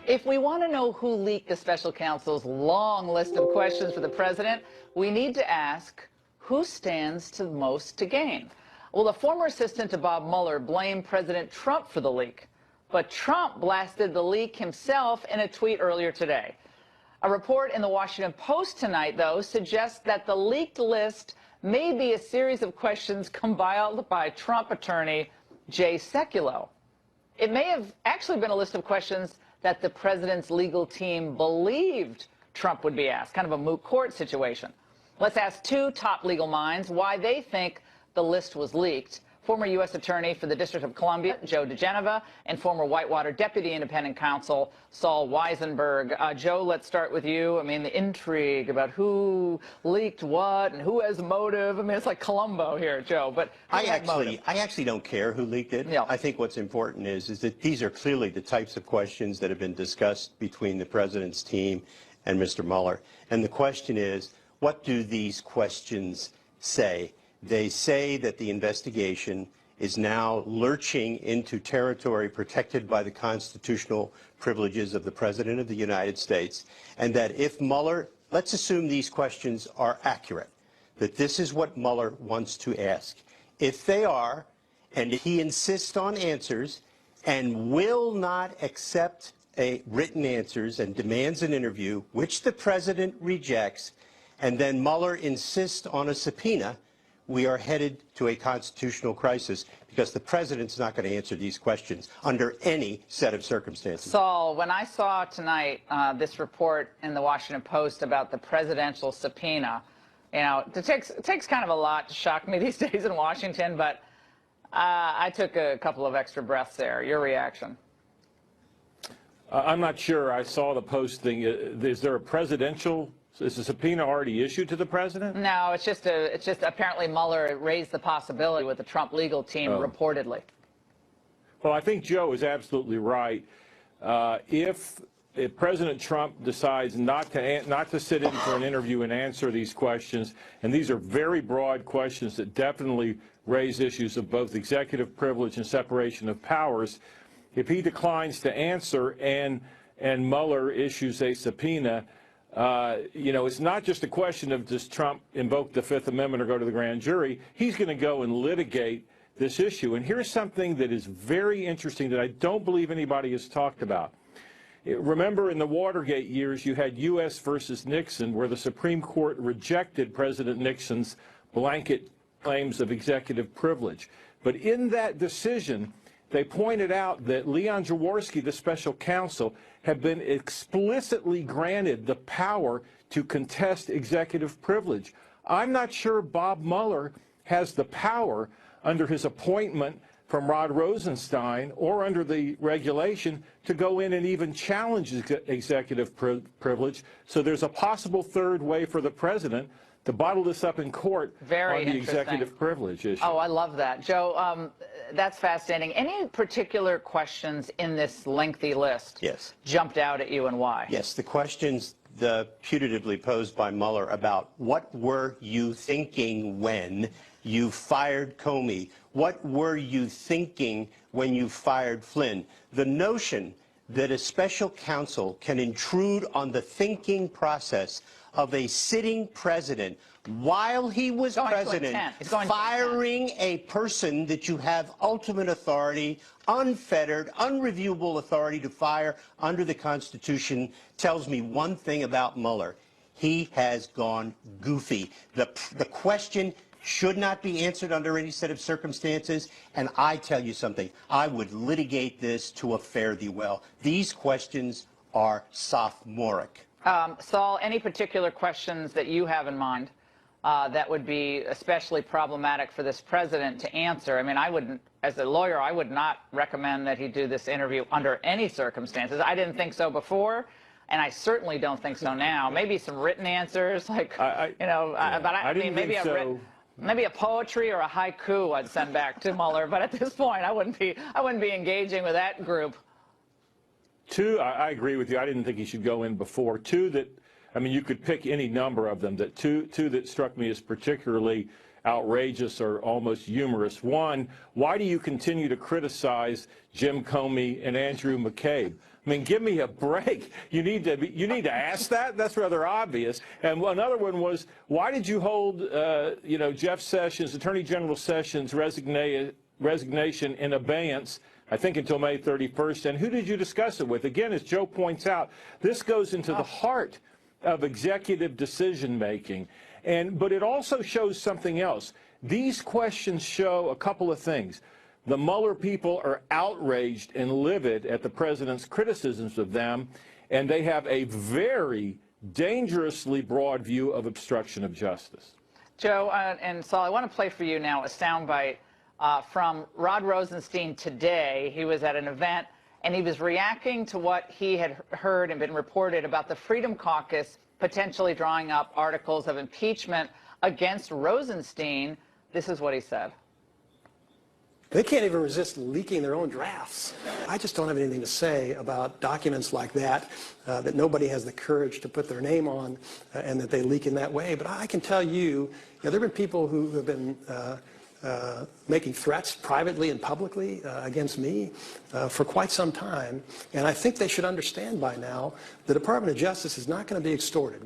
If we want to know who leaked the special counsel's long list of questions for the president, we need to ask, who stands to most to gain? Well, the former assistant to Bob Mueller blamed President Trump for the leak, but Trump blasted the leak himself in a tweet earlier today. A report in the Washington Post tonight, though, suggests that the leaked list may be a series of questions compiled by Trump attorney Jay Sekulow. It may have actually been a list of questions that the president's legal team believed Trump would be asked, kind of a moot court situation. Let's ask two top legal minds why they think the list was leaked. Former U.S. Attorney for the District of Columbia, Joe DeGeneva, and former Whitewater Deputy Independent Counsel, Saul Weisenberg. Joe, let's start with you. I mean, the intrigue about who leaked what and who has motive. I mean, it's like Columbo here, Joe. But I actually don't care who leaked it. Yeah. I think what's important is that these are clearly the types of questions that have been discussed between the president's team and Mr. Mueller. And the question is, what do these questions say? They say that the investigation is now lurching into territory protected by the constitutional privileges of the President of the United States, and that if Mueller, let's assume these questions are accurate, that this is what Mueller wants to ask. If they are, and he insists on answers and will not accept written answers and demands an interview, which the President rejects, and then Mueller insists on a subpoena, we are headed to a constitutional crisis because the president's not going to answer these questions under any set of circumstances. Saul, when I saw tonight this report in the Washington Post about the presidential subpoena, you know, it takes kind of a lot to shock me these days in Washington, but I took a couple of extra breaths there. Your reaction? I'm not sure I saw the Post thing. Is there a presidential? Is the subpoena already issued to the president? No, it's just apparently Mueller raised the possibility with the Trump legal team reportedly. Well, I think Joe is absolutely right. If President Trump decides not to sit in for an interview and answer these questions, and these are very broad questions that definitely raise issues of both executive privilege and separation of powers, if he declines to answer and Mueller issues a subpoena, you know, it's not just a question of does Trump invoke the Fifth Amendment or go to the grand jury. He's going to go and litigate this issue. And here's something that is very interesting that I don't believe anybody has talked about. Remember, in the Watergate years, you had U.S. versus Nixon, where the Supreme Court rejected President Nixon's blanket claims of executive privilege. But in that decision, they pointed out that Leon Jaworski, the special counsel, had been explicitly granted the power to contest executive privilege. I'm not sure Bob Mueller has the power under his appointment from Rod Rosenstein or under the regulation to go in and even challenge executive privilege. So there's a possible third way for the president to bottle this up in court on the executive privilege issue. Oh, I love that. Joe, that's fascinating. Any particular questions in this lengthy list jumped out at you, and why? Yes, the questions putatively posed by Mueller about what were you thinking when you fired Comey? What were you thinking when you fired Flynn? The notion that a special counsel can intrude on the thinking process of a sitting president while he was president, firing a person that you have ultimate authority, unfettered, unreviewable authority to fire under the Constitution, tells me one thing about Mueller. He has gone goofy. The question should not be answered under any set of circumstances, and I tell you something, I would litigate this to a fare thee well. These questions are sophomoric. Saul, any particular questions that you have in mind that would be especially problematic for this president to answer? I mean, I wouldn't, as a lawyer, I would not recommend that he do this interview under any circumstances. I didn't think so before, and I certainly don't think so now. Maybe some written answers, like, you know, but I mean, maybe maybe a poetry or a haiku I'd send back to Mueller. But at this point, I wouldn't be engaging with that group. Two, I agree with you. I didn't think he should go in before. Two that, I mean, you could pick any number of them. Two that struck me as particularly outrageous or almost humorous. One, why do you continue to criticize Jim Comey and Andrew McCabe? I mean, give me a break. You need to ask that? That's rather obvious. And another one was, why did you hold, Jeff Sessions, Attorney General Sessions' resignation in abeyance, I think until May 31st, and who did you discuss it with? Again, as Joe points out, this goes into the heart of executive decision-making. But it also shows something else. These questions show a couple of things. The Mueller people are outraged and livid at the president's criticisms of them, and they have a very dangerously broad view of obstruction of justice. Joe and Saul, I want to play for you now a soundbite from Rod Rosenstein today. He was at an event, and he was reacting to what he had heard and been reported about the Freedom Caucus potentially drawing up articles of impeachment against Rosenstein. This is what he said. They can't even resist leaking their own drafts. I just don't have anything to say about documents like that, that nobody has the courage to put their name on, and that they leak in that way. But I can tell you, there have been people who have been making threats privately and publicly against me for quite some time. And I think they should understand by now the Department of Justice is not going to be extorted.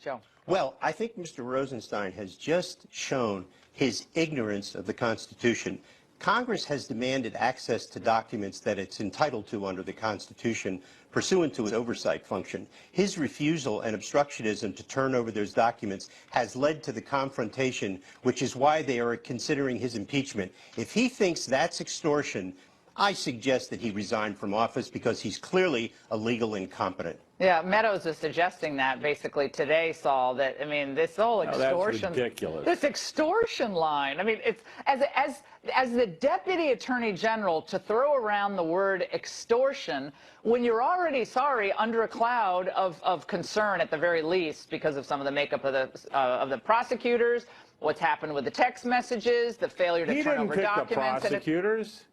Joe. Well, I think Mr. Rosenstein has just shown his ignorance of the Constitution. Congress has demanded access to documents that it's entitled to under the Constitution pursuant to its oversight function. His refusal and obstructionism to turn over those documents has led to the confrontation, which is why they are considering his impeachment. If he thinks that's extortion, I suggest that he resign from office because he's clearly a legal incompetent. Yeah, Meadows is suggesting that basically today, Saul, that, I mean, this whole extortion. That's ridiculous. This extortion line. I mean, it's as the Deputy Attorney General to throw around the word extortion when you're already, under a cloud of concern at the very least because of some of the makeup of the prosecutors, what's happened with the text messages, the failure to turn over documents. He didn't pick the prosecutors.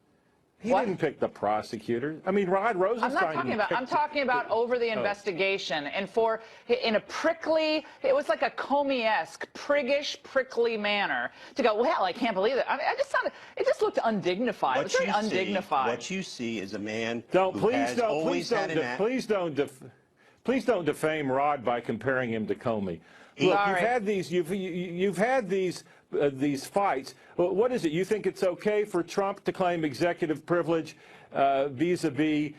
He didn't pick the prosecutors. I mean, Rod Rosenstein. I'm not talking about. I'm talking about over the investigation, and in a prickly. It was like a Comey-esque, priggish, prickly manner to go. Well, I can't believe it. I mean, I just thought it just looked undignified. It was very undignified. What you see is a man please don't defame Rod by comparing him to Comey. Look, you've had these fights. What is it? You think it's okay for Trump to claim executive privilege vis-a-vis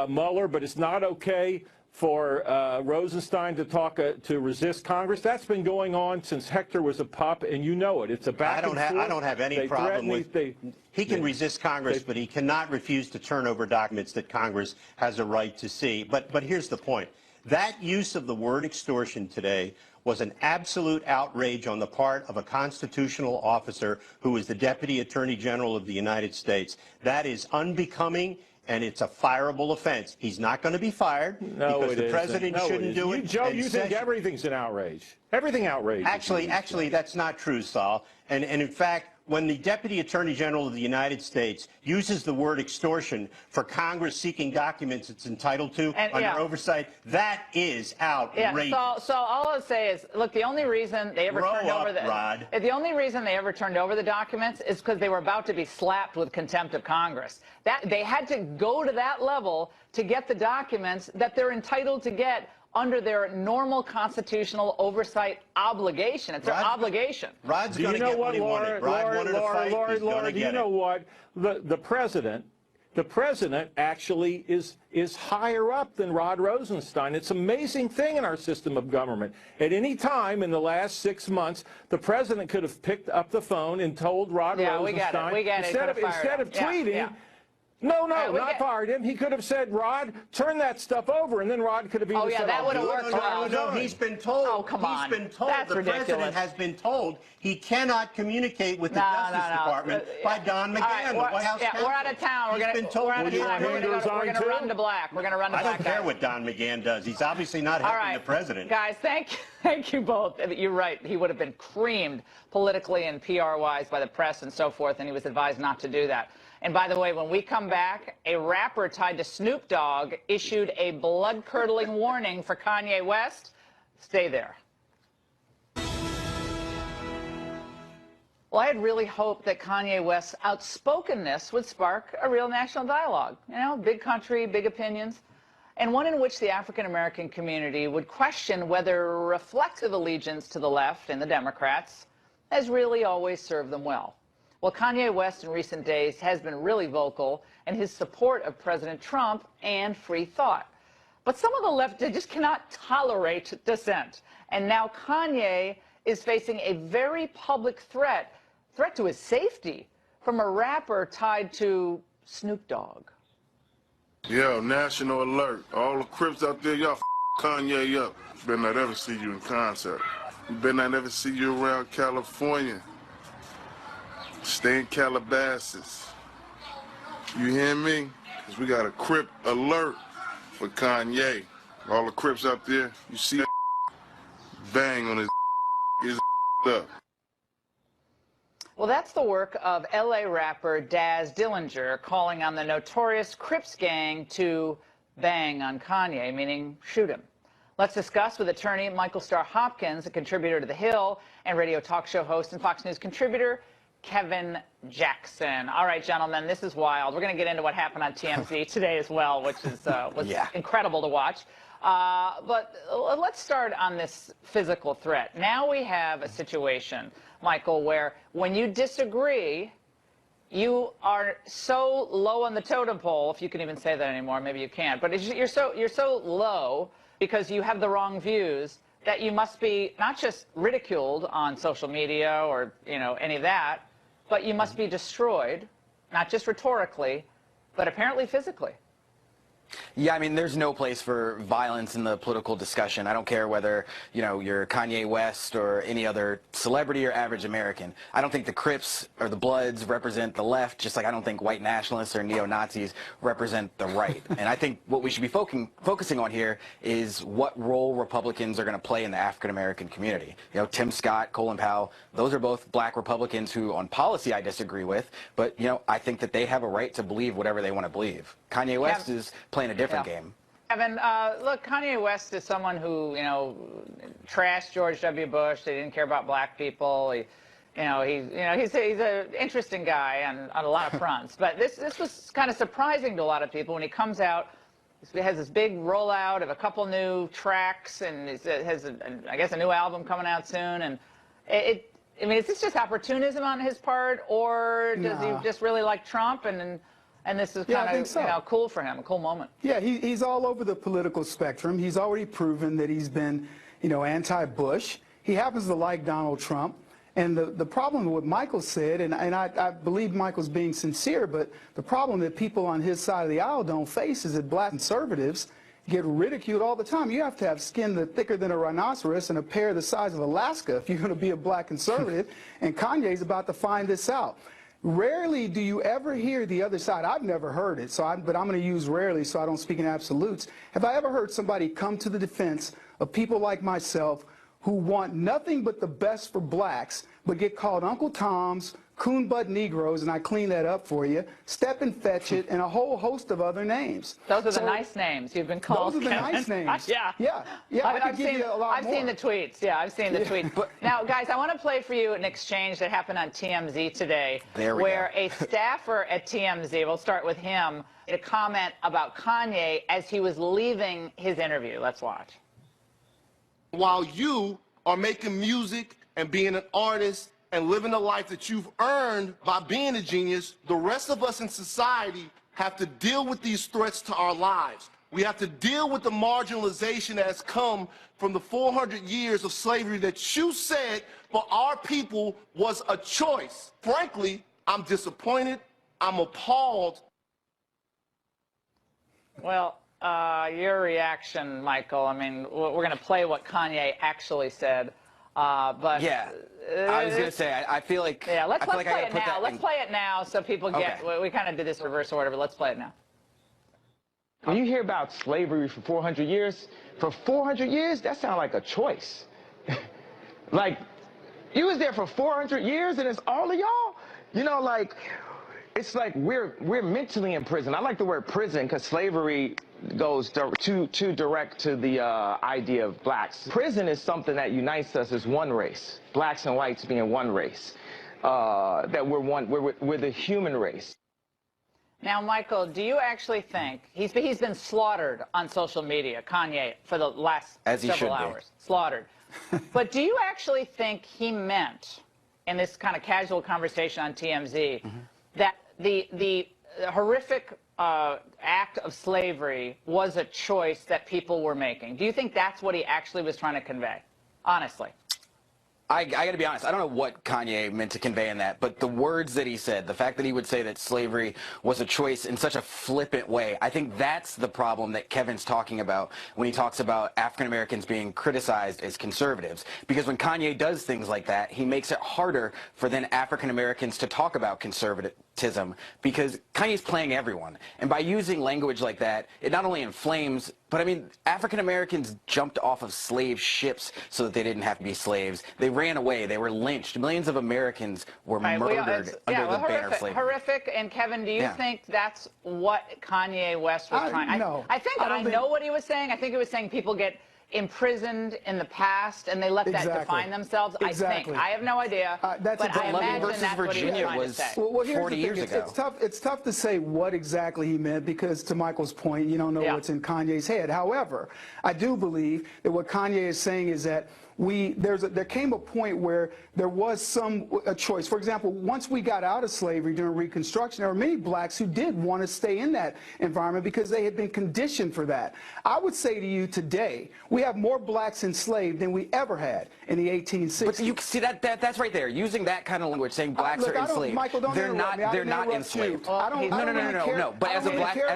Mueller, but it's not okay for Rosenstein to to resist Congress? That's been going on since Hector was a pup, and you know it. It's a back and forth. I don't have any problem with. He can resist Congress, but he cannot refuse to turn over documents that Congress has a right to see. But here's the point. That use of the word extortion today was an absolute outrage on the part of a constitutional officer who is the Deputy Attorney General of the United States. That is unbecoming, and it's a fireable offense. He's not going to be fired because the president shouldn't do it. Joe, you think everything's an outrage. Everything outrageous. Actually, that's not true, Saul. And in fact, when the Deputy Attorney General of the United States uses the word extortion for Congress seeking documents it's entitled to under oversight, that is outrageous. Yeah, so all I'll say is, look, the only reason they ever turned over the documents is because they were about to be slapped with contempt of Congress. They had to go to that level to get the documents that they're entitled to get under their normal constitutional oversight obligation. It's their obligation. Rod's going to get what he wanted. Rod wanted a fight. He's going to get it. You know what? The president actually is higher up than Rod Rosenstein. It's an amazing thing in our system of government. At any time in the last 6 months, the president could have picked up the phone and told Rod Rosenstein, instead of tweeting. No, not fired him. He could have said, Rod, turn that stuff over, and then Rod could have either said, that would have worked well. No, he's been told. Oh, come on. He's been told. That's the ridiculous. President has been told he cannot communicate with the Justice Department by Don McGahn, the White House counsel. We're out of town. We're going to run to black. We're going to run to black. I don't care what Don McGahn does. He's obviously not helping the president. Guys, thank you both. You're right. He would have been creamed politically and PR-wise by the press and so forth, and he was advised not to do that. And by the way, when we come back, a rapper tied to Snoop Dogg issued a blood-curdling warning for Kanye West. Stay there. Well, I had really hoped that Kanye West's outspokenness would spark a real national dialogue. You know, big country, big opinions, and one in which the African-American community would question whether reflective allegiance to the left and the Democrats has really always served them well. Well, Kanye West in recent days has been really vocal in his support of President Trump and free thought. But some of the left, they just cannot tolerate dissent. And now Kanye is facing a very public threat to his safety from a rapper tied to Snoop Dogg. Yo, national alert. All the Crips out there, y'all Kanye up. Better not ever see you in concert. You better not ever see you around California. Stay in Calabasas. You hear me? Because we got a Crip alert for Kanye. All the Crips out there, you see that bang on his up. Well, that's the work of L.A. rapper Daz Dillinger calling on the notorious Crips gang to bang on Kanye, meaning shoot him. Let's discuss with attorney Michael Starr Hopkins, a contributor to The Hill and radio talk show host and Fox News contributor, Kevin Jackson. All right, gentlemen, this is wild. We're going to get into what happened on TMZ today as well, which is was incredible to watch. But let's start on this physical threat. Now we have a situation, Michael, where when you disagree, you are so low on the totem pole, if you can even say that anymore, maybe you can't, but you're so low because you have the wrong views that you must be not just ridiculed on social media or, you know, any of that, but you must be destroyed, not just rhetorically, but apparently physically. Yeah, I mean, there's no place for violence in the political discussion. I don't care whether, you know, you're Kanye West or any other celebrity or average American. I don't think the Crips or the Bloods represent the left, just like I don't think white nationalists or neo-Nazis represent the right. And I think what we should be focusing on here is what role Republicans are going to play in the African-American community. You know, Tim Scott, Colin Powell, those are both black Republicans who on policy I disagree with, but, you know, I think that they have a right to believe whatever they want to believe. Kanye West is playing a different game. Kevin, look, Kanye West is someone who, you know, trashed George W. Bush. They didn't care about black people. He's an interesting guy on a lot of fronts. But this was kind of surprising to a lot of people when he comes out. He has this big rollout of a couple new tracks, and has, I guess, a new album coming out soon. And I mean, is this just opportunism on his part, or does he just really like Trump and this is kind of, you know, cool for him, a cool moment? Yeah, he's all over the political spectrum. He's already proven that he's been, you know, anti-Bush. He happens to like Donald Trump. And the problem with what Michael said, and I believe Michael's being sincere, but the problem that people on his side of the aisle don't face is that black conservatives get ridiculed all the time. You have to have skin that's thicker than a rhinoceros and a pear the size of Alaska if you're going to be a black conservative. And Kanye's about to find this out. Rarely do you ever hear the other side. I've never heard it, but I'm going to use rarely so I don't speak in absolutes. Have I ever heard somebody come to the defense of people like myself who want nothing but the best for blacks, but get called Uncle Toms, coon butt Negroes, and I clean that up for you, Step and Fetch It, and a whole host of other names. Those are the nice names you've been called. Those are the nice names. Yeah. I've seen the tweets. Yeah, I've seen the tweets. Now, guys, I want to play for you an exchange that happened on TMZ today, where a staffer at TMZ, we'll start with him, made a comment about Kanye as he was leaving his interview. Let's watch. While you are making music and being an artist and living the life that you've earned by being a genius, the rest of us in society have to deal with these threats to our lives. We have to deal with the marginalization that has come from the 400 years of slavery that you said for our people was a choice. Frankly, I'm disappointed. I'm appalled. Well, your reaction, Michael, I mean, we're going to play what Kanye actually said. But yeah, I was going to say, I feel like... Yeah, let's play it now. Let's play it now so people get... We kind of did this reverse order, but let's play it now. When you hear about slavery for 400 years, that sounds like a choice. Like, you was there for 400 years and it's all of y'all? You know, like, it's like we're mentally in prison. I like the word prison because slavery goes too direct to the idea of blacks. Prison is something that unites us as one race, blacks and whites being one race. that we're the human race. Now, Michael, do you actually think he's been slaughtered on social media, Kanye, for the last several hours? Slaughtered. But do you actually think he meant, in this kind of casual conversation on TMZ, that the horrific act of slavery was a choice that people were making? Do you think that's what he actually was trying to convey? Honestly. I got to be honest, I don't know what Kanye meant to convey in that, but the words that he said, the fact that he would say that slavery was a choice in such a flippant way, I think that's the problem that Kevin's talking about when he talks about African Americans being criticized as conservatives. Because when Kanye does things like that, he makes it harder for then African Americans to talk about conservatism, because Kanye's playing everyone. And by using language like that, it not only inflames, but I mean, African Americans jumped off of slave ships so that they didn't have to be slaves. They ran away. They were lynched. Millions of Americans were murdered under the banner of slavery. Horrific. And Kevin, do you think that's what Kanye West was trying? No. I think I know what he was saying. I think he was saying people get imprisoned in the past and they let that define themselves. Exactly. I think. I have no idea. That's but I imagine that's what he was trying to say. Well, 40 years ago. It's tough to say what exactly he meant, because to Michael's point, you don't know what's in Kanye's head. However, I do believe that what Kanye is saying is that there came a point where there was a choice. For example, once we got out of slavery during Reconstruction, there were many blacks who did want to stay in that environment because they had been conditioned for that. I would say to you today, we have more blacks enslaved than we ever had in the 1860s. But you see that's right there, using that kind of language, saying blacks are enslaved. Michael, don't they're not enslaved. No. But as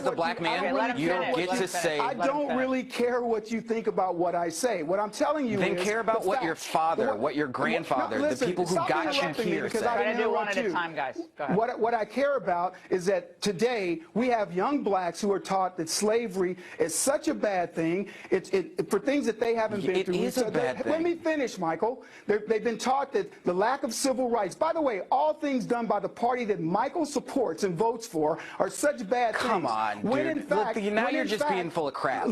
a black man, you don't get to say. I don't really care what you think about what I say. What I'm telling you is care about what your father, what your grandfather, the people who got you here said. Try to do one at a time, guys. Go ahead. What I care about is that today we have young blacks who are taught that slavery is such a bad thing. It's for things that they haven't been through. It is a bad thing. Let me finish, Michael. They've been taught that the lack of civil rights. By the way, all things done by the party that Michael supports and votes for are such bad things. Come on, when dude. In fact, now you're just being full of crap.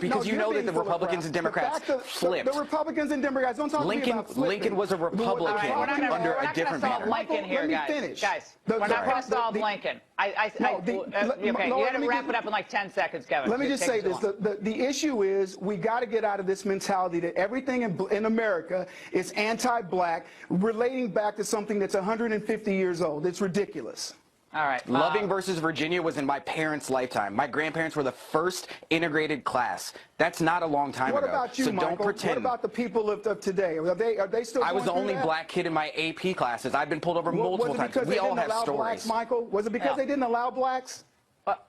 Because you know that the Republicans and Democrats flipped. The Republicans and Democrats don't talk to me about flipping. Lincoln was a Republican under a different banner. Lincoln here, guys. We're not going to solve Lincoln. You got to wrap it up in like 10 seconds, Kevin. Let me just say this. The issue is we got to get out of this mentality that everything in America is anti-black, relating back to something that's 150 years old. It's ridiculous. All right. Loving versus Virginia was in my parents' lifetime. My grandparents were the first integrated class. That's not a long time ago. What about you, so Michael? Don't pretend. What about the people of today? Are they still? I was the only black kid in my AP classes. I've been pulled over multiple times. We all have stories. Blacks, Michael? Was it because they didn't allow blacks?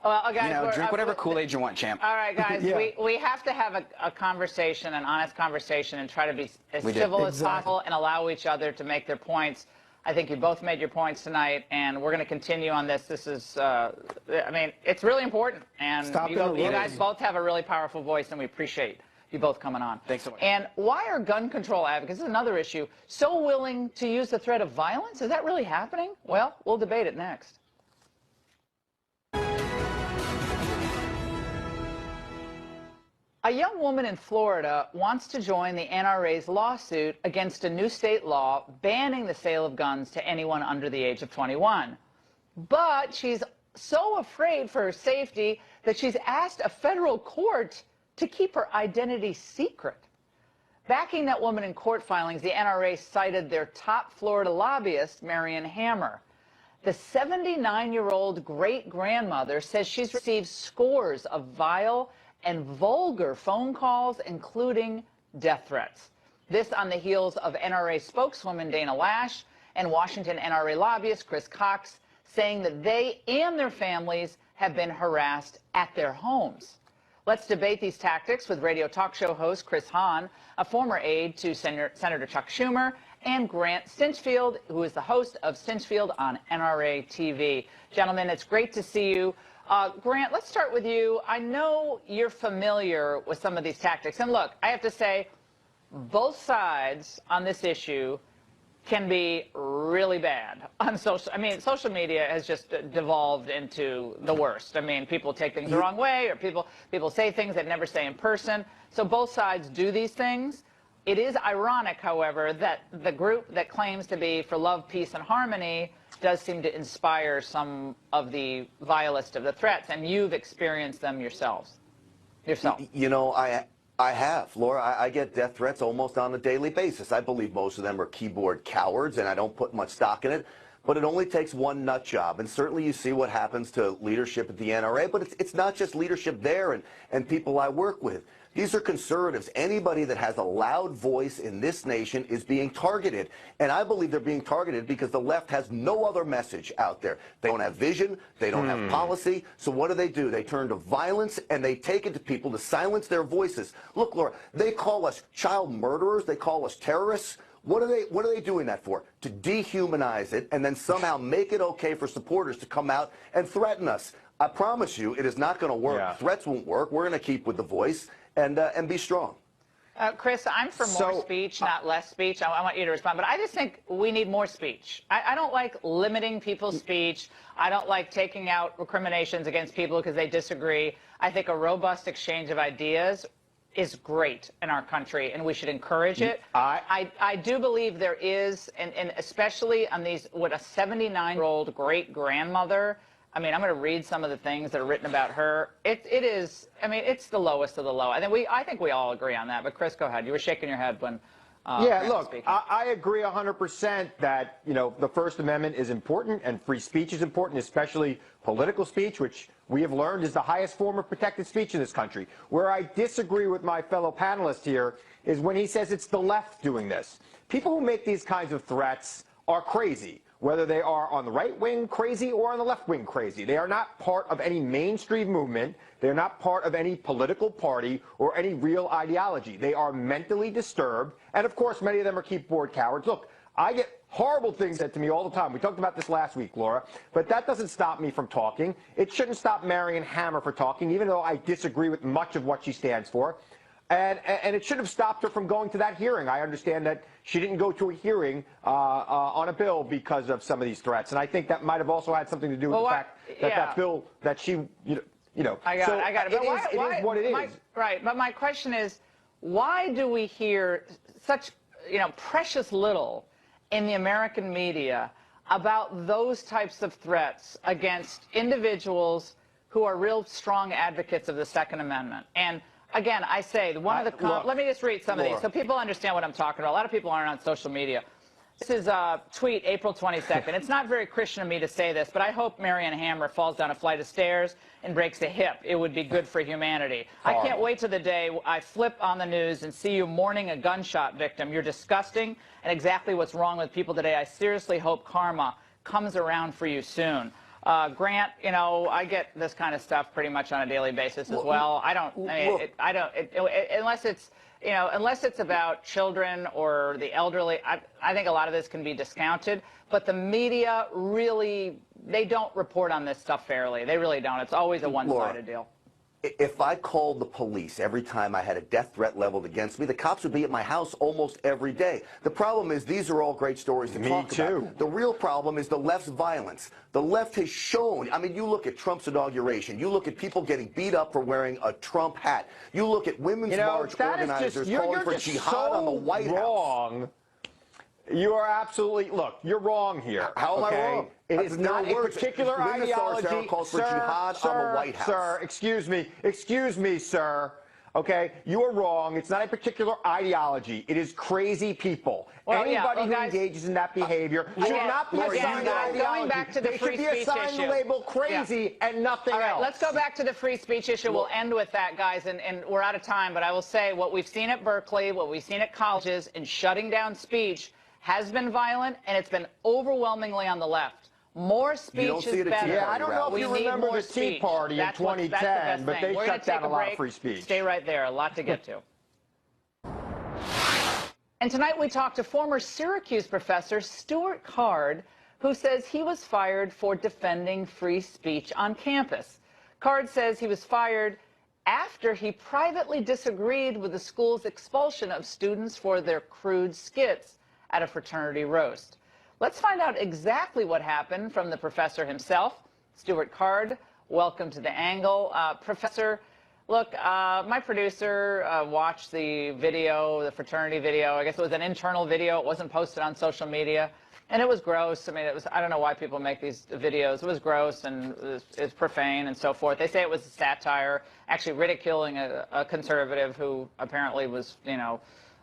Guys, drink whatever Kool-Aid you want, champ. All right, guys, we have to have a conversation, an honest conversation, and try to be as civil as possible and allow each other to make their points. I think you both made your points tonight, and we're going to continue on this. This is, I mean, it's really important, and you guys both have a really powerful voice, and we appreciate you both coming on. Thanks so much. And why are gun control advocates, this is another issue, so willing to use the threat of violence? Is that really happening? Well, we'll debate it next. A young woman in Florida wants to join the NRA's lawsuit against a new state law banning the sale of guns to anyone under the age of 21. But she's so afraid for her safety that she's asked a federal court to keep her identity secret. Backing that woman in court filings, the NRA cited their top Florida lobbyist, Marion Hammer. The 79-year-old great-grandmother says she's received scores of vile and vulgar phone calls, including death threats. This on the heels of NRA spokeswoman Dana Lash and Washington NRA lobbyist Chris Cox saying that they and their families have been harassed at their homes. Let's debate these tactics with radio talk show host Chris Hahn, a former aide to Senator Chuck Schumer, and Grant Stinchfield, who is the host of Stinchfield on NRA TV. Gentlemen, it's great to see you. Grant, let's start with you. I know you're familiar with some of these tactics. And look, I have to say, both sides on this issue can be really bad on social. I mean, social media has just devolved into the worst. I mean, people take things the wrong way, or people say things they never say in person. So both sides do these things. It is ironic, however, that the group that claims to be for love, peace, and harmony does seem to inspire some of the vilest of the threats, and you've experienced them yourself. You know, I have, Laura. I get death threats almost on a daily basis. I believe most of them are keyboard cowards, and I don't put much stock in it. But it only takes one nut job, and certainly you see what happens to leadership at the NRA, but it's not just leadership there and people I work with. These are conservatives. Anybody that has a loud voice in this nation is being targeted, and I believe they're being targeted because the left has no other message out there. They don't have vision, they don't have policy, so what do? They turn to violence, and they take it to people to silence their voices. Look, Laura, they call us child murderers, they call us terrorists. What are they doing that for? To dehumanize it and then somehow make it okay for supporters to come out and threaten us. I promise you, it is not going to work. Yeah. Threats won't work. We're going to keep with the voice and be strong. Chris, I'm for more speech, not less speech. I want you to respond, but I just think we need more speech. I don't like limiting people's speech. I don't like taking out recriminations against people because they disagree. I think a robust exchange of ideas is great in our country, and we should encourage it. I do believe there is, and especially on these, what, a 79-year-old great-grandmother. I mean, I'm going to read some of the things that are written about her. It is, I mean, it's the lowest of the low. I think we all agree on that. But Chris, go ahead. You were shaking your head when yeah, look, I agree 100% that, you know, the First Amendment is important and free speech is important, especially political speech, which we have learned is the highest form of protected speech in this country. Where I disagree with my fellow panelist here is when he says it's the left doing this. People who make these kinds of threats are crazy, whether they are on the right wing crazy or on the left wing crazy. They are not part of any mainstream movement. They're not part of any political party or any real ideology. They are mentally disturbed, and of course many of them are keyboard cowards. Look, I get horrible things said to me all the time. We talked about this last week, Laura, but that doesn't stop me from talking. It shouldn't stop Marion Hammer from talking, even though I disagree with much of what she stands for. And it should have stopped her from going to that hearing. I understand that she didn't go to a hearing on a bill because of some of these threats. And I think that might have also had something to do with the fact that that bill that she, you know. I got it. It is what it is. Right. But my question is, why do we hear such, precious little in the American media about those types of threats against individuals who are real strong advocates of the Second Amendment? And again, I say one of the let me just read some of these so people understand what I'm talking about. A lot of people aren't on social media. This is a tweet, April 22nd. It's not very Christian of me to say this, but I hope Marion Hammer falls down a flight of stairs and breaks a hip. It would be good for humanity. I can't wait till the day I flip on the news and see you mourning a gunshot victim. You're disgusting and exactly what's wrong with people today. I seriously hope karma comes around for you soon. Grant, I get this kind of stuff pretty much on a daily basis as well. Unless it's about children or the elderly, I think a lot of this can be discounted. But the media really, they don't report on this stuff fairly. They really don't. It's always a one-sided deal. If I called the police every time I had a death threat leveled against me, the cops would be at my house almost every day. The problem is these are all great stories to talk about. The real problem is the left's violence. The left has shown, I mean, you look at Trump's inauguration. You look at people getting beat up for wearing a Trump hat. You look at Women's March organizers calling for jihad on the White House. You are absolutely, look, you're wrong here. How am I wrong? It is not a particular ideology. Calls for jihad on the White House. Sir, excuse me, sir. Okay, you are wrong. It's not a particular ideology. It is crazy people. Anybody who engages in that behavior should not be assigned an ideology. Going back to the free speech issue. They should be assigned the label crazy and nothing else. Let's go back to the free speech issue. We'll end with that, guys, and we're out of time. But I will say what we've seen at Berkeley, what we've seen at colleges in shutting down speech has been violent, and it's been overwhelmingly on the left. More speech is better. Yeah, I don't know if you remember the Tea Party in 2010, but they shut down a lot of free speech. Stay right there. A lot to get to. And tonight we talked to former Syracuse professor Stuart Card, who says he was fired for defending free speech on campus. Card says he was fired after he privately disagreed with the school's expulsion of students for their crude skits at a fraternity roast. Let's find out exactly what happened from the professor himself. Stuart Card, welcome to the Angle. Professor, Look, my producer watched the video, the fraternity video. I guess it was an internal video. It wasn't posted on social media. And it was gross. I mean, I don't know why people make these videos. It was gross and it's profane and so forth. They say it was a satire, actually ridiculing a conservative who apparently was, you know,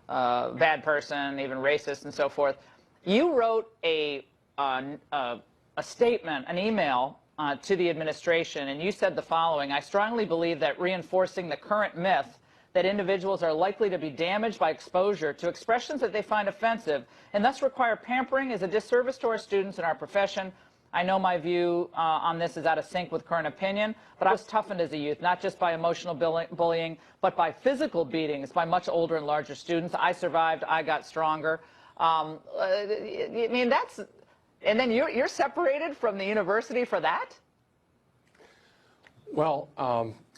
a bad person, even racist and so forth. You wrote a statement, an email to the administration, and you said the following: I strongly believe that reinforcing the current myth that individuals are likely to be damaged by exposure to expressions that they find offensive and thus require pampering is a disservice to our students and our profession. I know my view on this is out of sync with current opinion, but I was toughened as a youth, not just by emotional bullying, but by physical beatings by much older and larger students. I survived. I got stronger. I mean, that's... And then you're separated from the university for that? Well,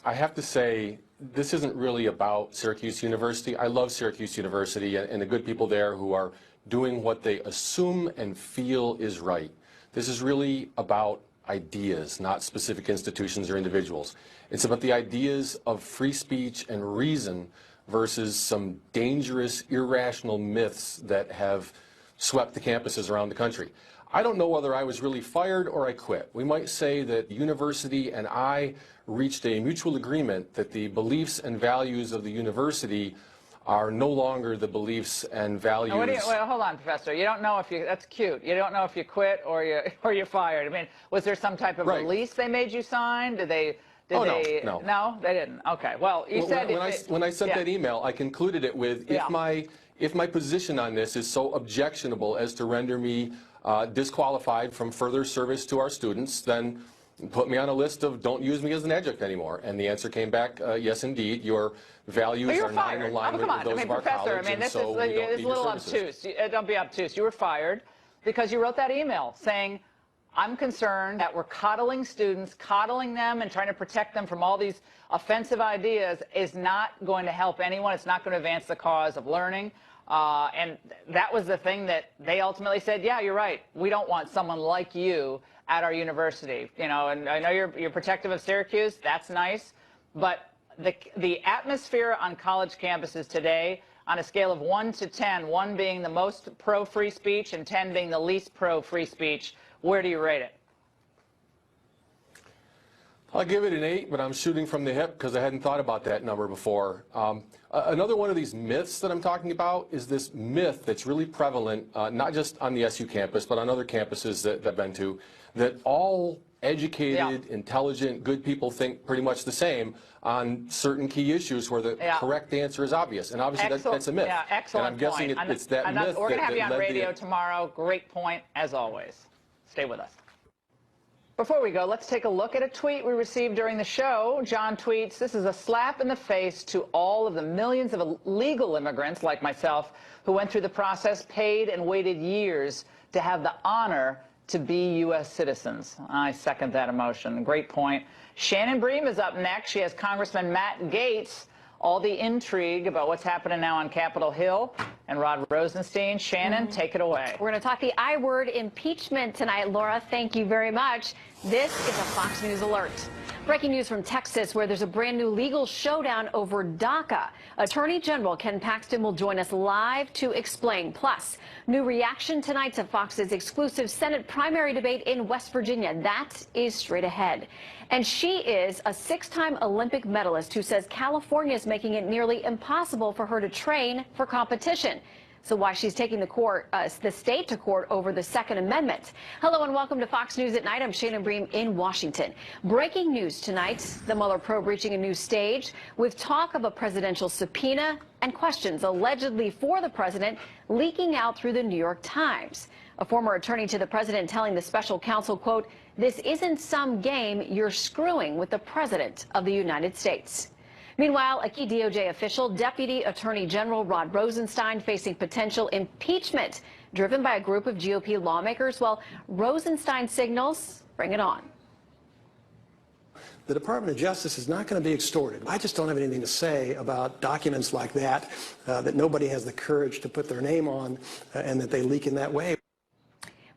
I have to say, this isn't really about Syracuse University. I love Syracuse University and the good people there who are doing what they assume and feel is right. This is really about ideas, not specific institutions or individuals. It's about the ideas of free speech and reason versus some dangerous, irrational myths that have swept the campuses around the country. I don't know whether I was really fired or I quit. We might say that the university and I reached a mutual agreement that the beliefs and values of the university are no longer the beliefs and values. Well, hold on, Professor. You don't know if you, that's cute. You don't know if you quit or you're fired. I mean, was there some type of release they made you sign? Did they? No. No, they didn't. Okay. Well, you said when I sent that email, I concluded it with if my position on this is so objectionable as to render me disqualified from further service to our students, then put me on a list of don't use me as an adjunct anymore. And the answer came back, yes, indeed, your values are not in alignment with those of our college, and so we don't need your services. It's a little obtuse. Don't be obtuse. You were fired because you wrote that email saying, I'm concerned that we're coddling students, coddling them and trying to protect them from all these offensive ideas is not going to help anyone. It's not going to advance the cause of learning. And that was the thing that they ultimately said, yeah, you're right. We don't want someone like you at our university. You know, and I know you're protective of Syracuse. That's nice. But the atmosphere on college campuses today, on a scale of 1 to 10, 1 being the most pro-free speech and 10 being the least pro-free speech, where do you rate it? I'll give it an 8, but I'm shooting from the hip because I hadn't thought about that number before. Another one of these myths that I'm talking about is this myth that's really prevalent, not just on the SU campus, but on other campuses that I've been to, that all educated, intelligent, good people think pretty much the same on certain key issues where the correct answer is obvious. And obviously that's a myth. Yeah, excellent and I'm guessing it's that myth we're going to have you on radio the... tomorrow. Great point, as always. Stay with us. Before we go, let's take a look at a tweet we received during the show. John tweets, this is a slap in the face to all of the millions of illegal immigrants like myself who went through the process, paid and waited years to have the honor to be U.S. citizens. I second that emotion. Great point. Shannon Bream is up next. She has Congressman Matt Gaetz, all the intrigue about what's happening now on Capitol Hill, and Rod Rosenstein. Shannon, take it away. We're going to talk the I word, impeachment, tonight. Laura, thank you very much. This is a Fox News alert. Breaking news from Texas, where there's a brand new legal showdown over DACA. Attorney General Ken Paxton will join us live to explain. Plus, new reaction tonight to Fox's exclusive Senate primary debate in West Virginia. That is straight ahead. And she is a 6-time Olympic medalist who says California is making it nearly impossible for her to train for competition. So why she's taking the state to court over the Second Amendment. Hello and welcome to Fox News at Night. I'm Shannon Bream in Washington. Breaking news tonight, the Mueller probe reaching a new stage with talk of a presidential subpoena and questions allegedly for the president leaking out through the New York Times. A former attorney to the president telling the special counsel, quote, this isn't some game, you're screwing with the president of the United States. Meanwhile, a key DOJ official, Deputy Attorney General Rod Rosenstein, facing potential impeachment driven by a group of GOP lawmakers. Well, Rosenstein signals, bring it on. The Department of Justice is not going to be extorted. I just don't have anything to say about documents like that, that nobody has the courage to put their name on and that they leak in that way.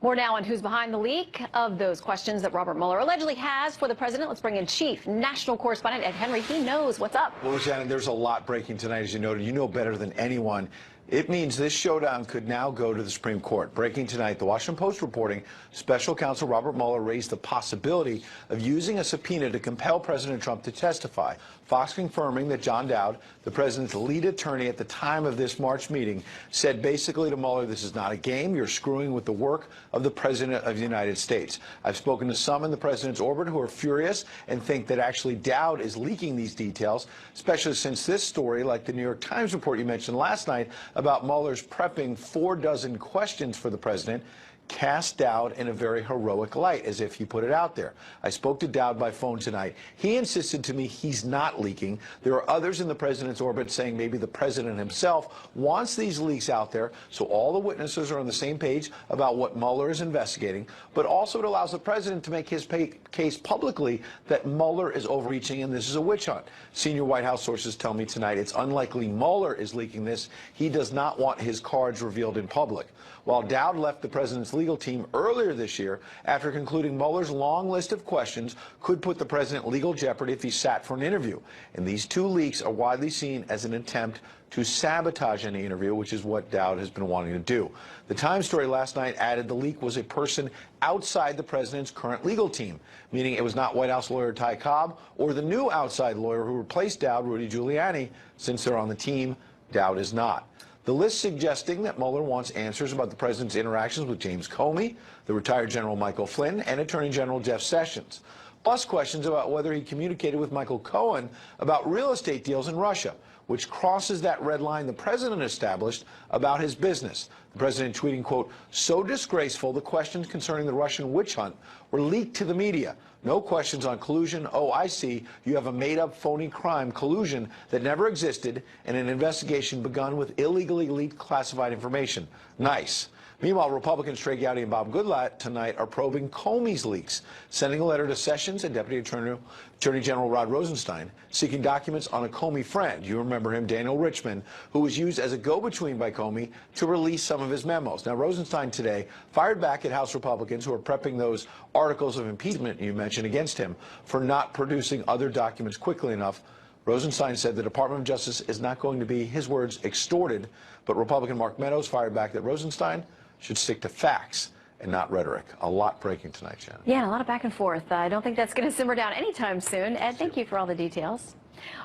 More now on who's behind the leak of those questions that Robert Mueller allegedly has for the president. Let's bring in Chief National Correspondent Ed Henry. He knows what's up. Well, Shannon, there's a lot breaking tonight, as you noted. You know better than anyone. It means this showdown could now go to the Supreme Court. Breaking tonight, the Washington Post reporting special counsel Robert Mueller raised the possibility of using a subpoena to compel President Trump to testify. Fox confirming that John Dowd, the president's lead attorney at the time of this March meeting, said basically to Mueller, this is not a game. You're screwing with the work of the President of the United States. I've spoken to some in the president's orbit who are furious and think that actually Dowd is leaking these details, especially since this story, like the New York Times report you mentioned last night, about Mueller's prepping 4 questions for the president, cast Dowd in a very heroic light, as if he put it out there. I spoke to Dowd by phone tonight. He insisted to me he's not leaking. There are others in the president's orbit saying maybe the president himself wants these leaks out there so all the witnesses are on the same page about what Mueller is investigating, but also it allows the president to make his case publicly that Mueller is overreaching and this is a witch hunt. Senior White House sources tell me tonight it's unlikely Mueller is leaking this. He does not want his cards revealed in public. While Dowd left the president's legal team earlier this year after concluding Mueller's long list of questions could put the president in legal jeopardy if he sat for an interview. And these 2 leaks are widely seen as an attempt to sabotage any interview, which is what Dowd has been wanting to do. The Times story last night added the leak was a person outside the president's current legal team, meaning it was not White House lawyer Ty Cobb or the new outside lawyer who replaced Dowd, Rudy Giuliani. Since they're on the team, Dowd is not. The list suggesting that Mueller wants answers about the president's interactions with James Comey, the retired General Michael Flynn, and Attorney General Jeff Sessions, plus questions about whether he communicated with Michael Cohen about real estate deals in Russia, which crosses that red line the president established about his business. The president tweeting, quote, so disgraceful the questions concerning the Russian witch hunt were leaked to the media. No questions on collusion. Oh, I see. You have a made-up phony crime, collusion, that never existed, and an investigation begun with illegally leaked classified information. Nice. Meanwhile, Republicans Trey Gowdy and Bob Goodlatte tonight are probing Comey's leaks, sending a letter to Sessions and Deputy Attorney General Rod Rosenstein seeking documents on a Comey friend. You remember him, Daniel Richman, who was used as a go-between by Comey to release some of his memos. Now, Rosenstein today fired back at House Republicans who are prepping those articles of impeachment you mentioned against him for not producing other documents quickly enough. Rosenstein said the Department of Justice is not going to be, his words, extorted, but Republican Mark Meadows fired back that Rosenstein should stick to facts and not rhetoric. A lot breaking tonight, Shannon. Yeah, a lot of back and forth. I don't think that's going to simmer down anytime soon. Ed, thank you for all the details.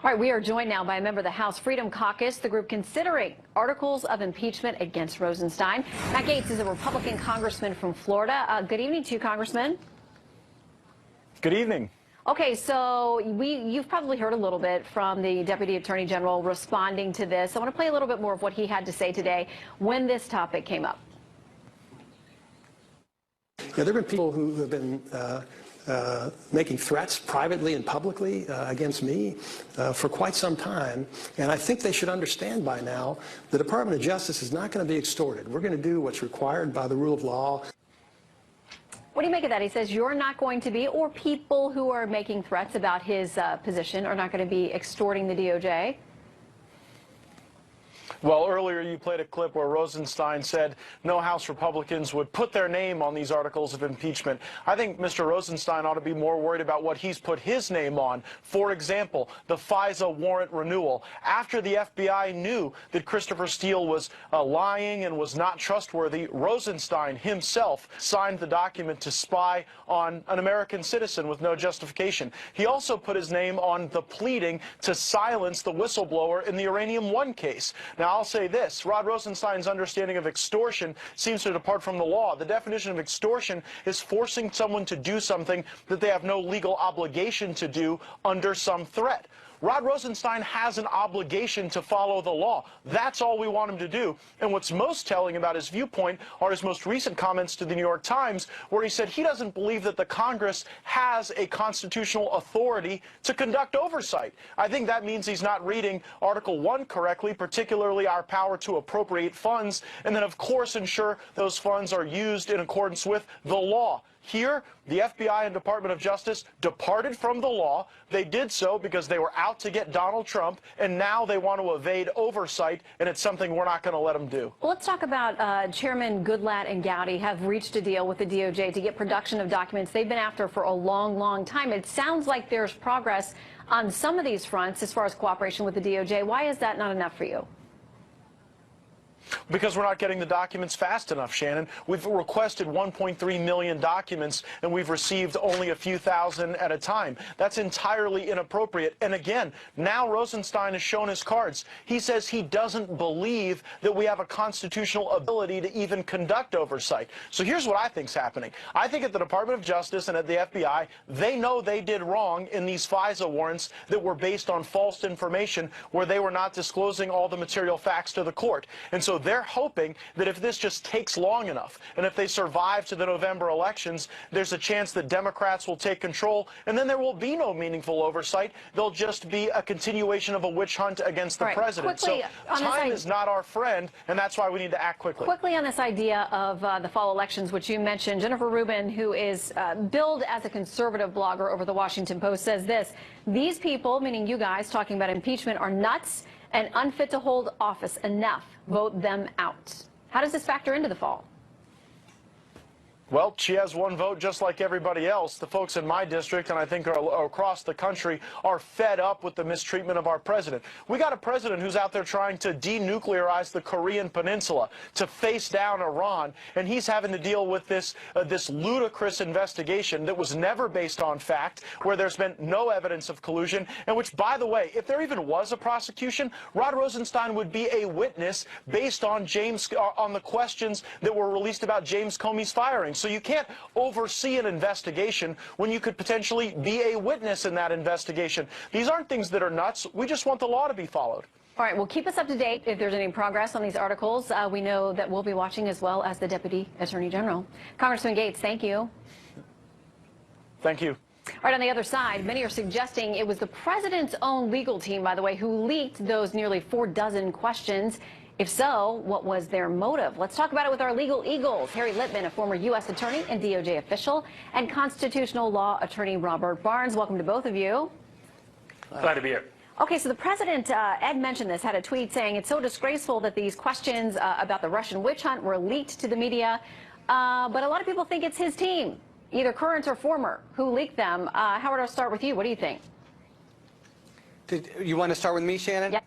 All right, we are joined now by a member of the House Freedom Caucus, the group considering articles of impeachment against Rosenstein. Matt Gaetz is a Republican congressman from Florida. Good evening to you, Congressman. Good evening. Okay, so you've probably heard a little bit from the Deputy Attorney General responding to this. I want to play a little bit more of what he had to say today when this topic came up. Yeah, there have been people who have been making threats privately and publicly against me for quite some time, and I think they should understand by now the Department of Justice is not going to be extorted. We're going to do what's required by the rule of law. What do you make of that? He says you're not going to be, or people who are making threats about his position are not going to be extorting the DOJ. Well, earlier you played a clip where Rosenstein said no House Republicans would put their name on these articles of impeachment. I think Mr. Rosenstein ought to be more worried about what he's put his name on. For example, the FISA warrant renewal. After the FBI knew that Christopher Steele was lying and was not trustworthy, Rosenstein himself signed the document to spy on an American citizen with no justification. He also put his name on the pleading to silence the whistleblower in the Uranium One case. Now, I'll say this. Rod Rosenstein's understanding of extortion seems to depart from the law. The definition of extortion is forcing someone to do something that they have no legal obligation to do under some threat. Rod Rosenstein has an obligation to follow the law. That's all we want him to do. And what's most telling about his viewpoint are his most recent comments to the New York Times, where he said he doesn't believe that the Congress has a constitutional authority to conduct oversight. I think that means he's not reading Article 1 correctly, particularly our power to appropriate funds, and then, of course, ensure those funds are used in accordance with the law. Here, the FBI and Department of Justice departed from the law. They did so because they were out to get Donald Trump, and now they want to evade oversight, and it's something we're not going to let them do. Well, let's talk about Chairman Goodlatte and Gowdy have reached a deal with the DOJ to get production of documents they've been after for a long, long time. It sounds like there's progress on some of these fronts as far as cooperation with the DOJ. Why is that not enough for you? Because we're not getting the documents fast enough, Shannon. We've requested 1.3 million documents, and we've received only a few thousand at a time. That's entirely inappropriate. And again, now Rosenstein has shown his cards. He says he doesn't believe that we have a constitutional ability to even conduct oversight. So here's what I think's happening. I think at the Department of Justice and at the FBI, they know they did wrong in these FISA warrants that were based on false information where they were not disclosing all the material facts to the court. And so they're hoping that if this just takes long enough, and if they survive to the November elections, there's a chance that Democrats will take control, and then there will be no meaningful oversight. There'll just be a continuation of a witch hunt against the president. Quickly, so time is not our friend, and that's why we need to act quickly. Quickly on this idea of the fall elections, which you mentioned, Jennifer Rubin, who is billed as a conservative blogger over the Washington Post, says this: these people, meaning you guys talking about impeachment, are nuts and unfit to hold office. Enough. Vote them out. How does this factor into the fall? Well, she has one vote just like everybody else. The folks in my district, and I think across the country, are fed up with the mistreatment of our president. We got a president who's out there trying to denuclearize the Korean Peninsula, to face down Iran, and he's having to deal with this ludicrous investigation that was never based on fact, where there's been no evidence of collusion, and which, by the way, if there even was a prosecution, Rod Rosenstein would be a witness based on the questions that were released about James Comey's firing. So you can't oversee an investigation when you could potentially be a witness in that investigation. These aren't things that are nuts. We just want the law to be followed. All right, well, keep us up to date if there's any progress on these articles. We know that we'll be watching, as well as the Deputy Attorney General. Congressman Gates, thank you. Thank you. All right, on the other side, many are suggesting it was the president's own legal team, by the way, who leaked those nearly 4 questions. If so, what was their motive? Let's talk about it with our legal eagles. Harry Littman, a former U.S. attorney and DOJ official, and constitutional law attorney Robert Barnes. Welcome to both of you. Glad to be here. Okay, so the president, Ed mentioned this, had a tweet saying it's so disgraceful that these questions about the Russian witch hunt were leaked to the media, but a lot of people think it's his team, either current or former, who leaked them. Howard, I'll start with you. What do you think? You want to start with me, Shannon? Yeah.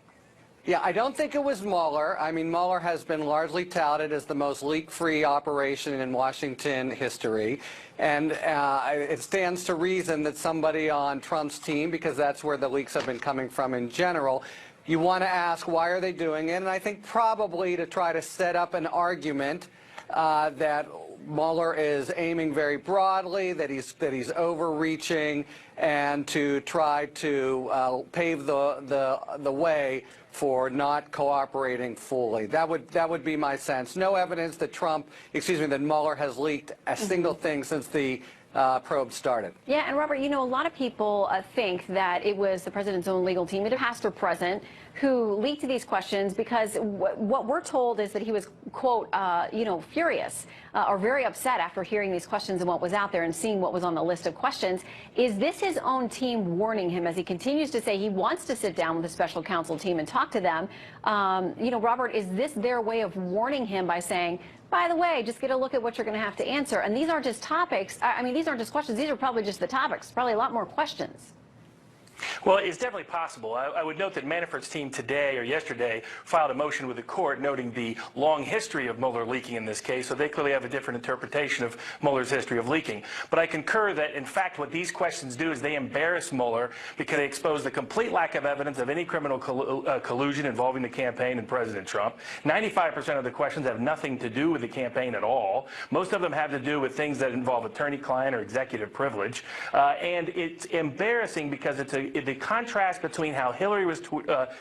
Yeah, I don't think it was Mueller. I mean, Mueller has been largely touted as the most leak-free operation in Washington history. And it stands to reason that somebody on Trump's team, because that's where the leaks have been coming from in general, you want to ask, why are they doing it? And I think probably to try to set up an argument that Mueller is aiming very broadly, that he's overreaching, and to try to pave the way for not cooperating fully. That would be my sense. No evidence that that Mueller has leaked a single thing since the probe started. Yeah, and Robert, you know, a lot of people think that it was the president's own legal team, either past or present, who leaked these questions, because what we're told is that he was, quote, furious or very upset after hearing these questions and what was out there and seeing what was on the list of questions. Is this his own team warning him, as he continues to say he wants to sit down with the special counsel team and talk to them? Robert, is this their way of warning him by saying, by the way, just get a look at what you're going to have to answer? And these aren't just topics. I mean, these aren't just questions. These are probably just the topics. Probably a lot more questions. Well, it's definitely possible. I would note that Manafort's team today or yesterday filed a motion with the court noting the long history of Mueller leaking in this case, so they clearly have a different interpretation of Mueller's history of leaking. But I concur that, in fact, what these questions do is they embarrass Mueller because they expose the complete lack of evidence of any criminal collusion involving the campaign and President Trump. 95% of the questions have nothing to do with the campaign at all. Most of them have to do with things that involve attorney-client or executive privilege. And it's embarrassing because it's the contrast between how Hillary was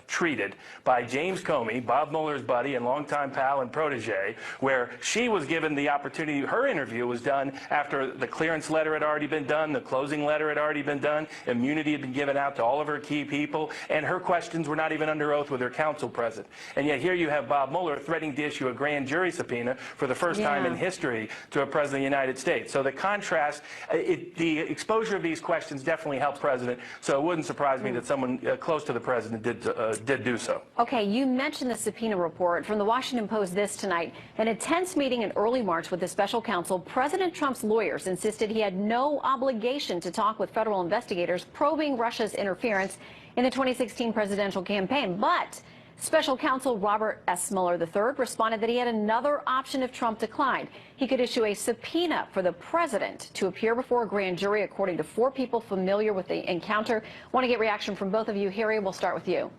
treated by James Comey, Bob Mueller's buddy and longtime pal and protege, where she was given the opportunity, her interview was done after the clearance letter had already been done, the closing letter had already been done, immunity had been given out to all of her key people, and her questions were not even under oath with her counsel present. And yet here you have Bob Mueller threatening to issue a grand jury subpoena for the first time in history to a president of the United States. So the contrast, the exposure of these questions definitely helps the president, so it wouldn't surprise me that someone close to the president did do so. Okay, you mentioned the subpoena report from the Washington Post this tonight. In a tense meeting in early March with the special counsel, President Trump's lawyers insisted he had no obligation to talk with federal investigators probing Russia's interference in the 2016 presidential campaign. But special counsel Robert S. Mueller III responded that he had another option if Trump declined. He could issue a subpoena for the president to appear before a grand jury, according to 4 people familiar with the encounter. Want to get reaction from both of you. Harry, we'll start with you.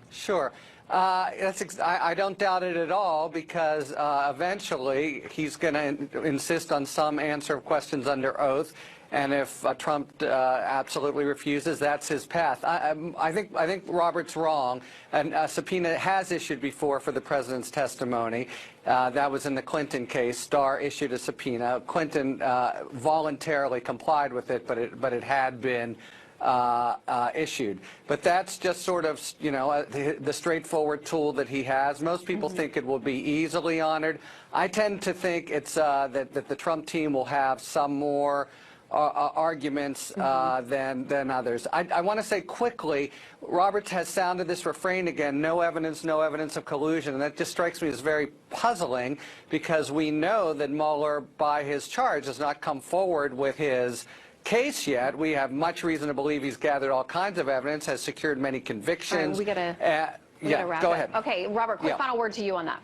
Sure. I don't doubt it at all, because eventually he's going to insist on some answer of questions under oath. And if Trump absolutely refuses, that's his path. I think Robert's wrong. And a subpoena has issued before for the president's testimony. That was in the Clinton case. Starr issued a subpoena. Clinton voluntarily complied with it, but it had been issued. But that's just sort of, you know, the straightforward tool that he has. Most people think it will be easily honored. I tend to think it's that the Trump team will have some more arguments than others. I want to say quickly, Roberts has sounded this refrain again, no evidence of collusion, and that just strikes me as very puzzling, because we know that Mueller, by his charge, has not come forward with his case yet. We have much reason to believe he's gathered all kinds of evidence, has secured many convictions. We gotta wrap go up. ahead. Okay, Robert, quick final word to you on that.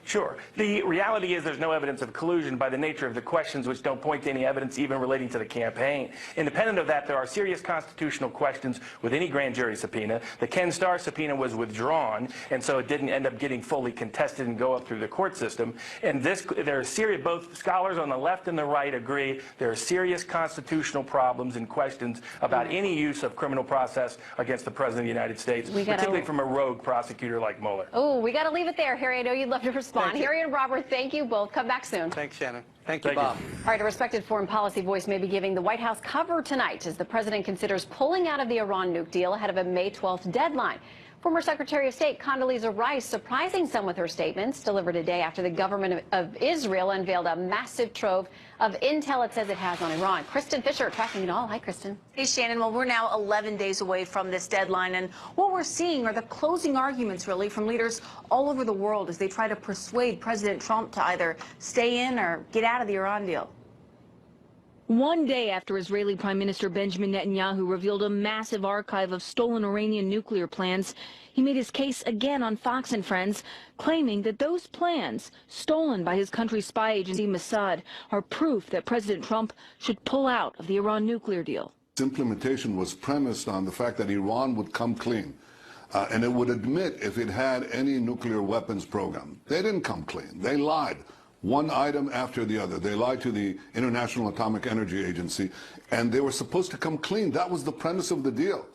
Sure. The reality is there's no evidence of collusion by the nature of the questions, which don't point to any evidence even relating to the campaign. Independent of that, there are serious constitutional questions with any grand jury subpoena. The Ken Starr subpoena was withdrawn, and so it didn't end up getting fully contested and go up through the court system. And there are serious, both scholars on the left and the right agree, there are serious constitutional problems and questions about any use of criminal process against the President of the United States, particularly from a rogue prosecutor like Mueller. Oh, we got to leave it there, Harry. I know you'd love to respond. Harry and Robert, thank you both. Come back soon. Thanks, Shannon. Thank you, Bob. All right, a respected foreign policy voice may be giving the White House cover tonight as the president considers pulling out of the Iran nuke deal ahead of a May 12th deadline. Former Secretary of State Condoleezza Rice surprising some with her statements delivered a day after the government of Israel unveiled a massive trove of intel it says it has on Iran. Kristen Fisher tracking it all. Hi, Kristen. Hey, Shannon. Well, we're now 11 days away from this deadline, and what we're seeing are the closing arguments, really, from leaders all over the world as they try to persuade President Trump to either stay in or get out of the Iran deal. One day after Israeli Prime Minister Benjamin Netanyahu revealed a massive archive of stolen Iranian nuclear plans, he made his case again on Fox and Friends, claiming that those plans, stolen by his country's spy agency Mossad, are proof that President Trump should pull out of the Iran nuclear deal. Its implementation was premised on the fact that Iran would come clean, and it would admit if it had any nuclear weapons program. They didn't come clean. They lied. One item after the other. They lied to the International Atomic Energy Agency, and they were supposed to come clean. That was the premise of the deal.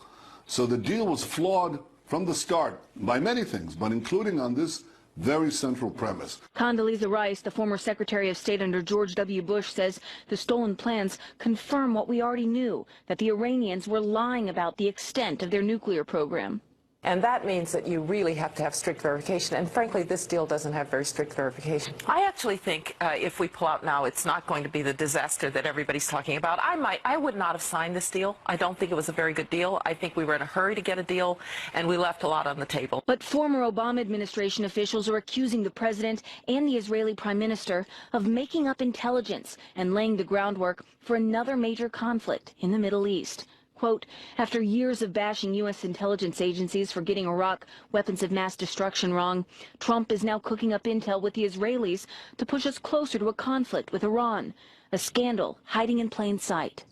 So the deal was flawed from the start by many things, but including on this very central premise. Condoleezza Rice, the former Secretary of State under George W. Bush, says the stolen plans confirm what we already knew, that the Iranians were lying about the extent of their nuclear program. And that means that you really have to have strict verification. And frankly, this deal doesn't have very strict verification. I actually think if we pull out now, it's not going to be the disaster that everybody's talking about. I would not have signed this deal. I don't think it was a very good deal. I think we were in a hurry to get a deal, and we left a lot on the table. But former Obama administration officials are accusing the president and the Israeli prime minister of making up intelligence and laying the groundwork for another major conflict in the Middle East. Quote, after years of bashing U.S. intelligence agencies for getting Iraq weapons of mass destruction wrong, Trump is now cooking up intel with the Israelis to push us closer to a conflict with Iran, a scandal hiding in plain sight.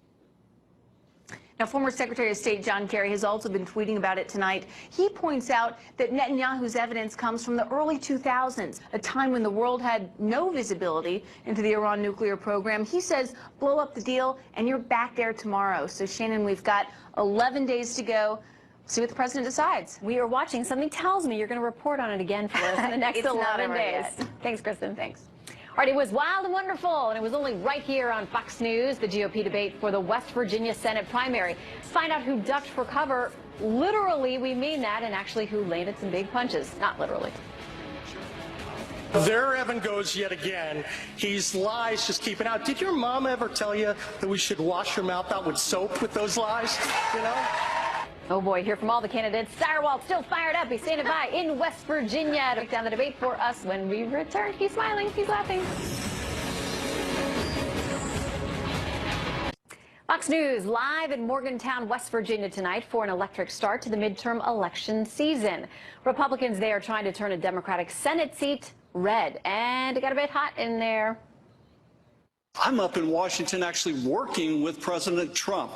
Now, former Secretary of State John Kerry has also been tweeting about it tonight. He points out that Netanyahu's evidence comes from the early 2000s, a time when the world had no visibility into the Iran nuclear program. He says, blow up the deal, and you're back there tomorrow. So, Shannon, we've got 11 days to go. See what the president decides. We are watching. Something tells me you're going to report on it again for us in the next 11 days. Thanks, Kristen. Thanks. All right, it was wild and wonderful, and it was only right here on Fox News, the GOP debate for the West Virginia Senate primary. Find out who ducked for cover. Literally, we mean that, and actually who landed some big punches. Not literally. There Evan goes yet again. He's lies just keeping out. Did your mom ever tell you that we should wash your mouth out with soap with those lies? You know? Oh boy, hear from all the candidates. Sirewalt still fired up. He's standing by in West Virginia to break down the debate for us when we return. He's smiling, he's laughing. Fox News live in Morgantown, West Virginia tonight for an electric start to the midterm election season. Republicans there are trying to turn a Democratic Senate seat red, and it got a bit hot in there. I'm up in Washington actually working with President Trump.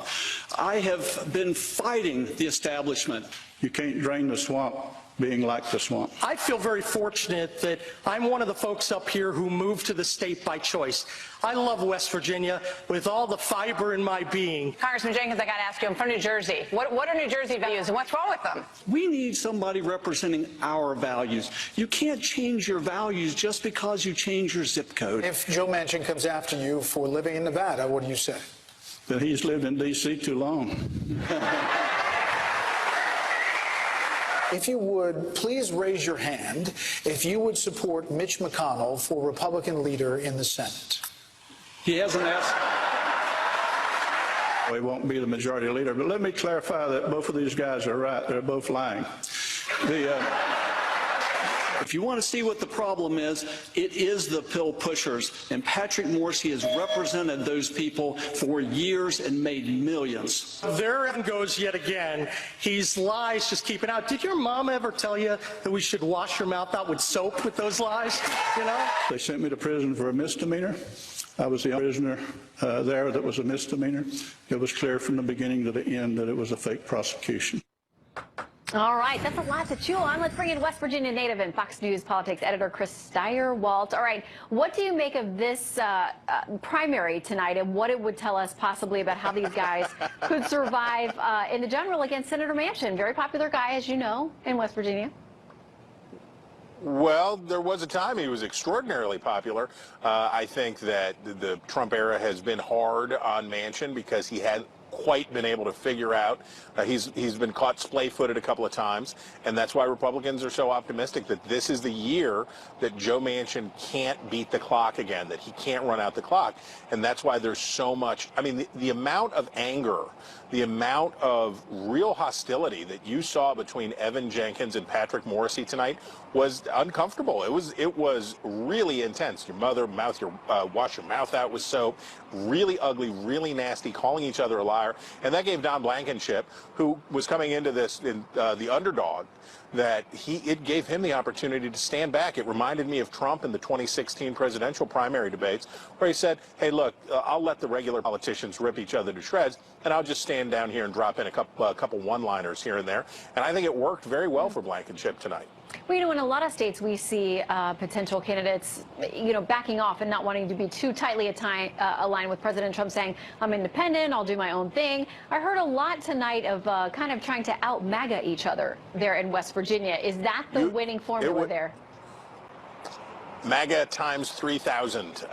I have been fighting the establishment. You can't drain the swamp being like the swamp. I feel very fortunate that I'm one of the folks up here who moved to the state by choice. I love West Virginia with all the fiber in my being. Congressman Jenkins, I got to ask you, I'm from New Jersey. What are New Jersey values and what's wrong with them? We need somebody representing our values. You can't change your values just because you change your zip code. If Joe Manchin comes after you for living in Nevada, what do you say? That he's lived in D.C. too long. If you would, please raise your hand if you would support Mitch McConnell for Republican leader in the Senate. He hasn't asked. He won't be the majority leader, but let me clarify that both of these guys are right. They're both lying. If you want to see what the problem is, it is the pill pushers. And Patrick Morrissey has represented those people for years and made millions. There Evan goes yet again. He's lies just keeping out. Did your mom ever tell you that we should wash your mouth out with soap with those lies? You know? They sent me to prison for a misdemeanor. I was the only prisoner there that was a misdemeanor. It was clear from the beginning to the end that it was a fake prosecution. All right, that's a lot to chew on. Let's bring in West Virginia native and Fox News politics editor Chris Stirewalt. All right, what do you make of this primary tonight and what it would tell us possibly about how these guys could survive in the general against Senator Manchin? Very popular guy, as you know, in West Virginia. Well, there was a time he was extraordinarily popular. I think that the Trump era has been hard on Manchin because he hadn't quite been able to figure out. He's been caught splay-footed a couple of times, and that's why Republicans are so optimistic that this is the year that Joe Manchin can't beat the clock again, that he can't run out the clock. And that's why there's so much, I mean, the amount of anger, the amount of real hostility that you saw between Evan Jenkins and Patrick Morrissey tonight was uncomfortable. It was really intense. Your mother, wash your mouth out with soap, really ugly, really nasty, calling each other a liar. And that gave Don Blankenship, who was coming into this in the underdog, that it gave him the opportunity to stand back. It reminded me of Trump in the 2016 presidential primary debates, where he said, hey, look, I'll let the regular politicians rip each other to shreds, and I'll just stand down here and drop in a couple one-liners here and there. And I think it worked very well for Blankenship tonight. Well, you know, in a lot of states, we see potential candidates, you know, backing off and not wanting to be too tightly aligned with President Trump, saying, I'm independent, I'll do my own thing. I heard a lot tonight of kind of trying to out-MAGA each other there in West Virginia. Is that the winning formula there? MAGA times 3,000.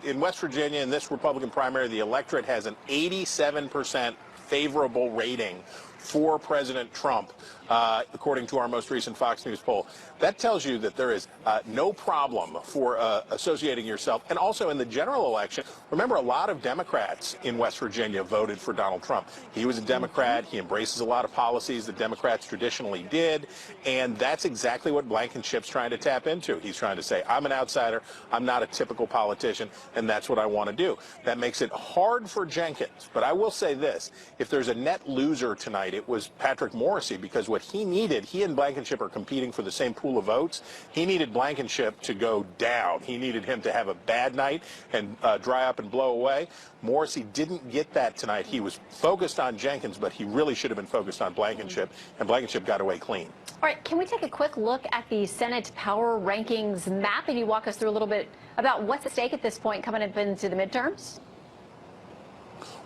In West Virginia, in this Republican primary, the electorate has an 87% favorable rating for President Trump, according to our most recent Fox News poll. That tells you that there is no problem for associating yourself. And also in the general election, remember, a lot of Democrats in West Virginia voted for Donald Trump. He was a Democrat. He embraces a lot of policies that Democrats traditionally did. And that's exactly what Blankenship's trying to tap into. He's trying to say, I'm an outsider. I'm not a typical politician. And that's what I want to do. That makes it hard for Jenkins. But I will say this. If there's a net loser tonight, it was Patrick Morrissey, because what what he and Blankenship are competing for the same pool of votes. He needed Blankenship to go down. He needed him to have a bad night and dry up and blow away. Morrissey didn't get that tonight. He was focused on Jenkins, but he really should have been focused on Blankenship, and Blankenship got away clean. All right, can we take a quick look at the Senate power rankings map, and you walk us through a little bit about what's at stake at this point coming up into the midterms?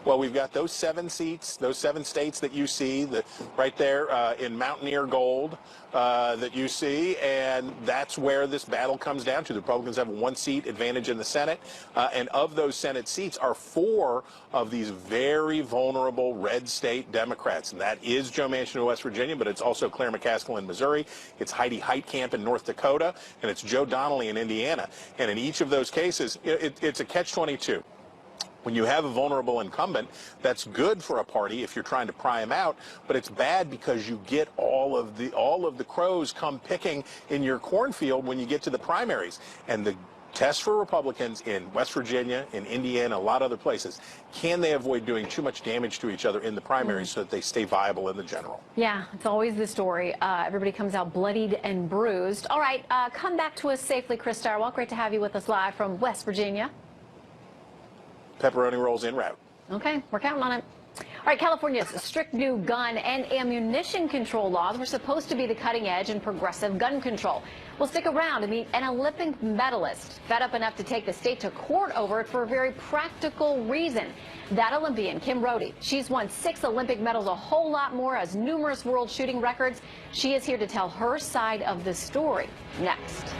Well, we've got those 7 seats, those 7 states that you see right there in Mountaineer gold that you see, and that's where this battle comes down to. The Republicans have a 1-seat advantage in the Senate, and of those Senate seats are 4 of these very vulnerable red state Democrats, and that is Joe Manchin in West Virginia, but it's also Claire McCaskill in Missouri, it's Heidi Heitkamp in North Dakota, and it's Joe Donnelly in Indiana. And in each of those cases, it's a catch-22. When you have a vulnerable incumbent, that's good for a party if you're trying to pry him out, but it's bad because you get all of the crows come picking in your cornfield when you get to the primaries. And the test for Republicans in West Virginia, in Indiana, a lot of other places, can they avoid doing too much damage to each other in the primaries so that they stay viable in the general? Yeah, it's always the story. Everybody comes out bloodied and bruised. All right, come back to us safely, Chris Starwell. Great to have you with us live from West Virginia. Pepperoni rolls en route. Okay, we're counting on it. All right, California's strict new gun and ammunition control laws were supposed to be the cutting edge in progressive gun control. We'll stick around to meet an Olympic medalist fed up enough to take the state to court over it for a very practical reason. That Olympian, Kim Rhode, she's won 6 Olympic medals, a whole lot more, has numerous world shooting records. She is here to tell her side of the story next.